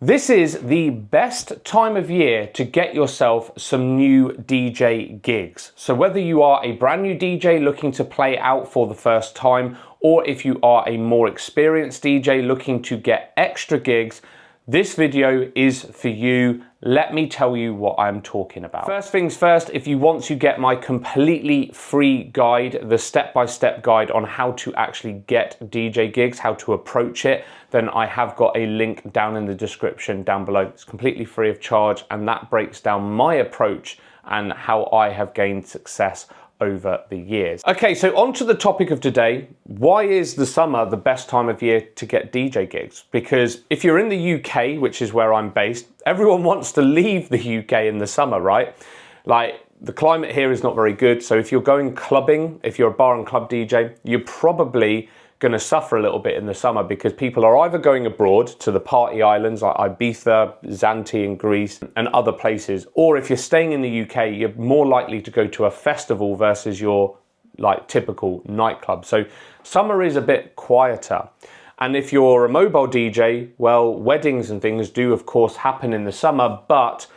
This is the best time of year to get yourself some new DJ gigs. So whether you are a brand new DJ looking to play out for the first time, or if you are a more experienced DJ looking to get extra gigs, this video is for you. Let me tell you what I'm talking about. First things first, if you want to get my completely free guide, the step-by-step guide on how to actually get DJ gigs, how to approach it, then I have got a link down in the description down below. It's completely free of charge, and that breaks down my approach and how I have gained success over the years. Okay, so on to the topic of today. Why is the summer the best time of year to get DJ gigs? Because if you're in the UK, which is where I'm based, everyone wants to leave the UK in the summer, right? Like, the climate here is not very good. So if you're going clubbing, if you're a bar and club DJ, you're probably going to suffer a little bit in the summer because people are either going abroad to the party islands like Ibiza, Zante in Greece and other places, or if you're staying in the UK, you're more likely to go to a festival versus your like typical nightclub. So summer is a bit quieter. And if you're a mobile DJ, well, weddings and things do of course happen in the summer, but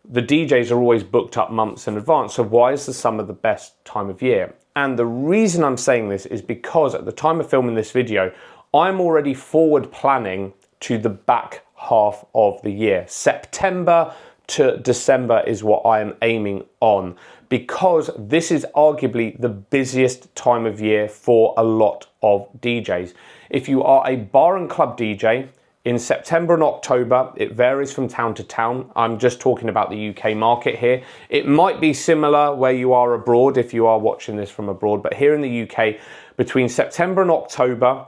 the DJs are always booked up months in advance. So why is the summer the best time of year? And the reason I'm saying this is because at the time of filming this video, I'm already forward planning to the back half of the year. September to December is what I am aiming on, because this is arguably the busiest time of year for a lot of DJs. If you are a bar and club DJ, in September and October, it varies from town to town. I'm just talking about the UK market here. It might be similar where you are abroad if you are watching this from abroad, but here in the UK, between September and October,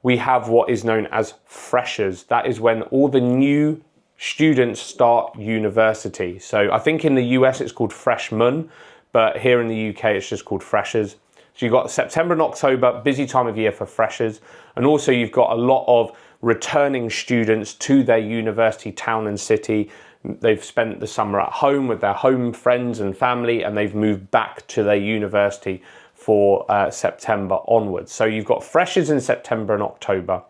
we have what is known as freshers. That is when all the new students start university. So I think in the US it's called freshmen, but here in the UK it's just called freshers. So you've got September and October, busy time of year for freshers. And also you've got a lot of returning students to their university town and city. They've spent the summer at home with their home friends and family, and they've moved back to their university for September onwards. So you've got freshers in September and October.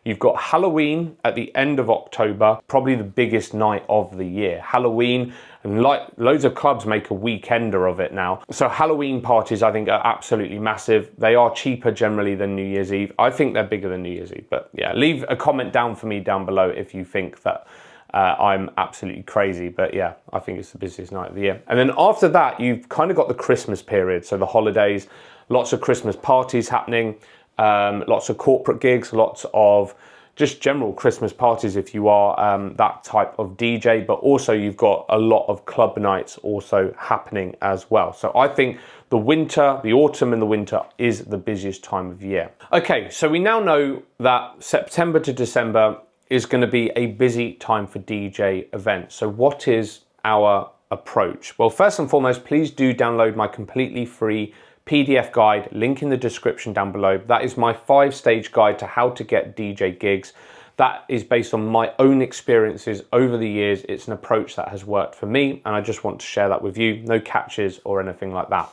You've got Halloween at the end of October, probably the biggest night of the year. Halloween, and like loads of clubs make a weekender of it now. So Halloween parties I think are absolutely massive. They are cheaper generally than New Year's Eve. I think they're bigger than New Year's Eve, but yeah, leave a comment down for me down below if you think that I'm absolutely crazy. But yeah, I think it's the busiest night of the year. And then after that, you've kind of got the Christmas period. So the holidays, lots of Christmas parties happening. Lots of corporate gigs, lots of just general Christmas parties if you are that type of DJ, but also you've got a lot of club nights also happening as well. So I think the winter, the autumn and the winter is the busiest time of year. Okay, so we now know that September to December is going to be a busy time for DJ events. So what is our approach? Well, first and foremost, please do download my completely free PDF guide, link in the description down below. That is my 5-stage guide to how to get DJ gigs. That is based on my own experiences over the years. It's an approach that has worked for me, and I just want to share that with you. No catches or anything like that.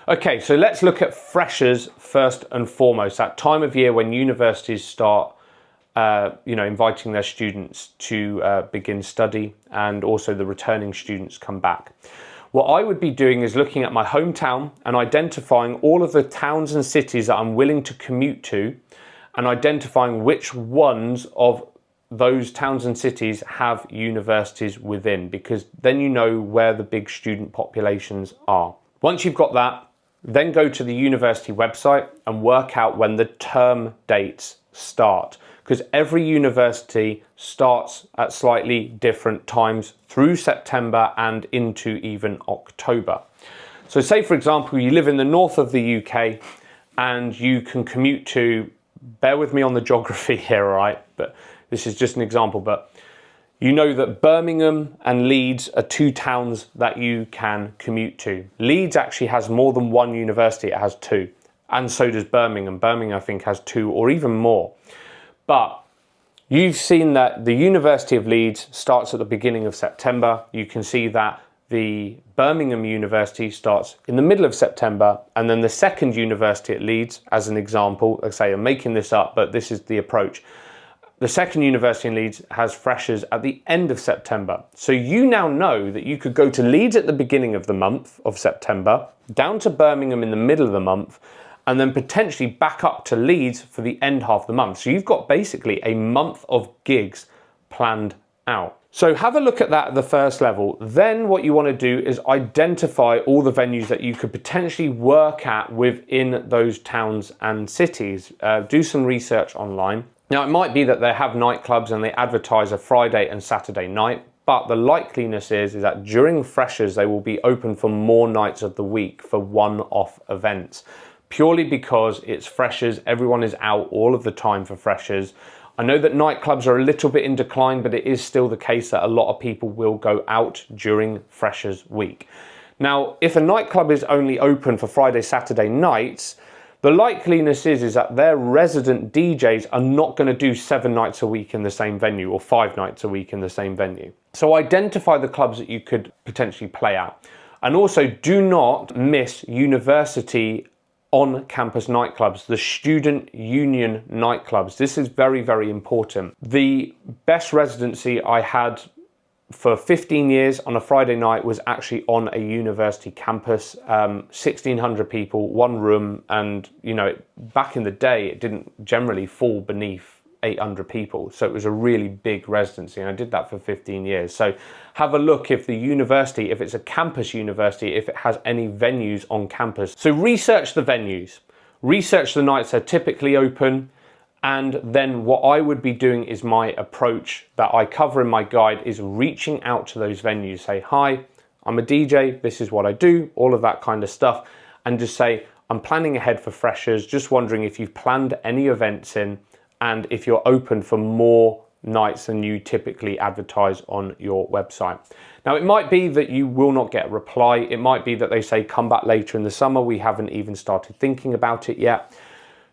Okay, so let's look at freshers first and foremost, that time of year when universities start inviting their students to begin study, and also the returning students come back. What I would be doing is looking at my hometown and identifying all of the towns and cities that I'm willing to commute to, and identifying which ones of those towns and cities have universities within, because then you know where the big student populations are. Once you've got that, then go to the university website and work out when the term dates start, because every university starts at slightly different times through September and into even October. So say for example you live in the north of the UK and you can commute to, bear with me on the geography here, all right, but this is just an example, but you know that Birmingham and Leeds are two towns that you can commute to. Leeds actually has more than one university, it has two. And so does Birmingham. Birmingham, I think, has two or even more. But you've seen that the University of Leeds starts at the beginning of September. You can see that the Birmingham University starts in the middle of September, and then the second university at Leeds, as an example, like I say, I'm making this up, but this is the approach. The second university in Leeds has freshers at the end of September. So you now know that you could go to Leeds at the beginning of the month of September, down to Birmingham in the middle of the month, and then potentially back up to Leeds for the end half of the month. So you've got basically a month of gigs planned out. So have a look at that at the first level. Then what you want to do is identify all the venues that you could potentially work at within those towns and cities. Do some research online. Now, it might be that they have nightclubs and they advertise a Friday and Saturday night, but the likeliness is that during freshers, they will be open for more nights of the week for one-off events, purely because it's freshers. Everyone is out all of the time for freshers. I know that nightclubs are a little bit in decline, but it is still the case that a lot of people will go out during freshers week. Now, if a nightclub is only open for Friday, Saturday nights, the likeliness is that their resident DJs are not going to do 7 nights a week in the same venue or 5 nights a week in the same venue. So identify the clubs that you could potentially play at. And also do not miss university on-campus nightclubs, the student union nightclubs. This is very, very important. The best residency I had for 15 years on a Friday night was actually on a university campus, 1,600 people, one room, and you know, back in the day, it didn't generally fall beneath 800 people. So it was a really big residency, and I did that for 15 years. So have a look if the university, if it's a campus university, if it has any venues on campus. So research the venues, research the nights they're typically open, and then what I would be doing is my approach that I cover in my guide is reaching out to those venues, say, hi, I'm a DJ, this is what I do, all of that kind of stuff, and just say, I'm planning ahead for freshers, just wondering if you've planned any events in, and if you're open for more nights than you typically advertise on your website. Now, it might be that you will not get a reply. It might be that they say, come back later in the summer. We haven't even started thinking about it yet.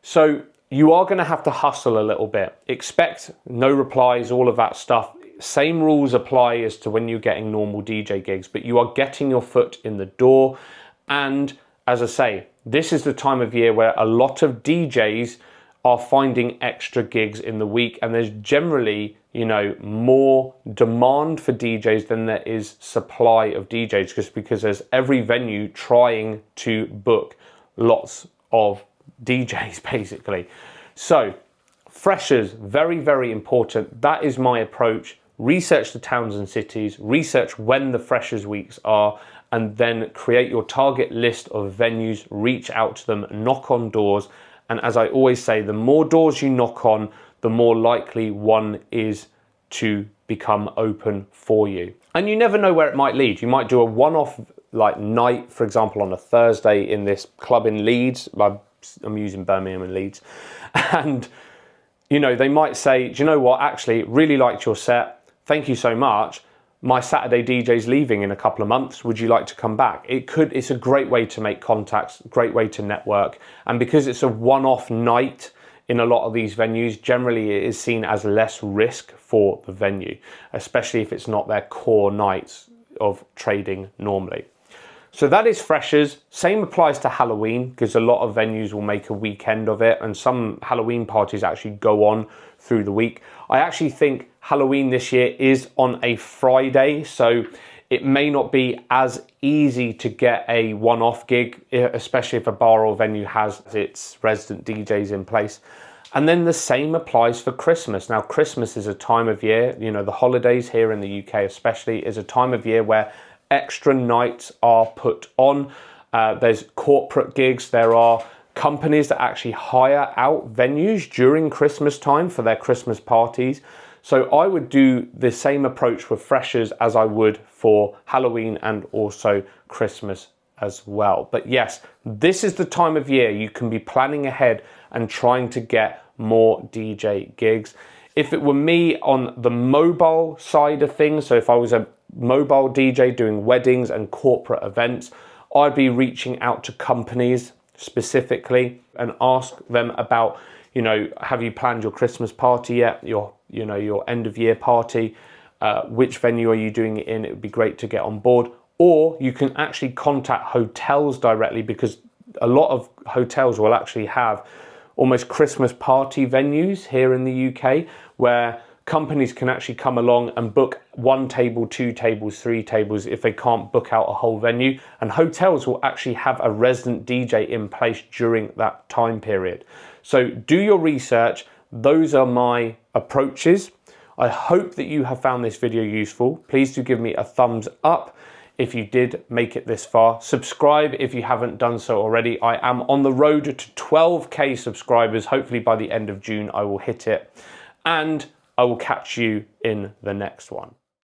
So you are going to have to hustle a little bit. Expect no replies, all of that stuff. Same rules apply as to when you're getting normal DJ gigs, but you are getting your foot in the door. And as I say, this is the time of year where a lot of DJs are finding extra gigs in the week, and there's generally, you know, more demand for DJs than there is supply of DJs, just because there's every venue trying to book lots of DJs basically. So freshers, very, very important. That is my approach. Research the towns and cities, research when the freshers weeks are, and then create your target list of venues, reach out to them, knock on doors. And as I always say, the more doors you knock on, the more likely one is to become open for you. And you never know where it might lead. You might do a one-off like night, for example, on a Thursday in this club in Leeds. I'm using Birmingham and Leeds. And, you know, they might say, do you know what, actually, really liked your set. Thank you so much. My Saturday DJ's leaving in a couple of months. Would you like to come back? It's a great way to make contacts, great way to network. And because it's a one-off night in a lot of these venues, generally it is seen as less risk for the venue, especially if it's not their core nights of trading normally. So that is freshers. Same applies to Halloween, because a lot of venues will make a weekend of it, and some Halloween parties actually go on through the week. I actually think Halloween this year is on a Friday, so it may not be as easy to get a one-off gig, especially if a bar or venue has its resident DJs in place. And then the same applies for Christmas. Now, Christmas is a time of year, you know, the holidays here in the UK especially, is a time of year where extra nights are put on. There's corporate gigs. There are companies that actually hire out venues during Christmas time for their Christmas parties. So I would do the same approach with freshers as I would for Halloween and also Christmas as well. But yes, this is the time of year you can be planning ahead and trying to get more DJ gigs. If it were me on the mobile side of things, so if I was a mobile DJ doing weddings and corporate events, I'd be reaching out to companies specifically and ask them about, you know, have you planned your Christmas party yet? Your end of year party? Which venue are you doing it in? It would be great to get on board. Or you can actually contact hotels directly, because a lot of hotels will actually have almost Christmas party venues here in the UK where companies can actually come along and book 1 table, 2 tables, 3 tables if they can't book out a whole venue. And hotels will actually have a resident DJ in place during that time period. So do your research. Those are my approaches. I hope that you have found this video useful. Please do give me a thumbs up if you did make it this far. Subscribe if you haven't done so already. I am on the road to 12K subscribers. Hopefully by the end of June I will hit it. And I will catch you in the next one.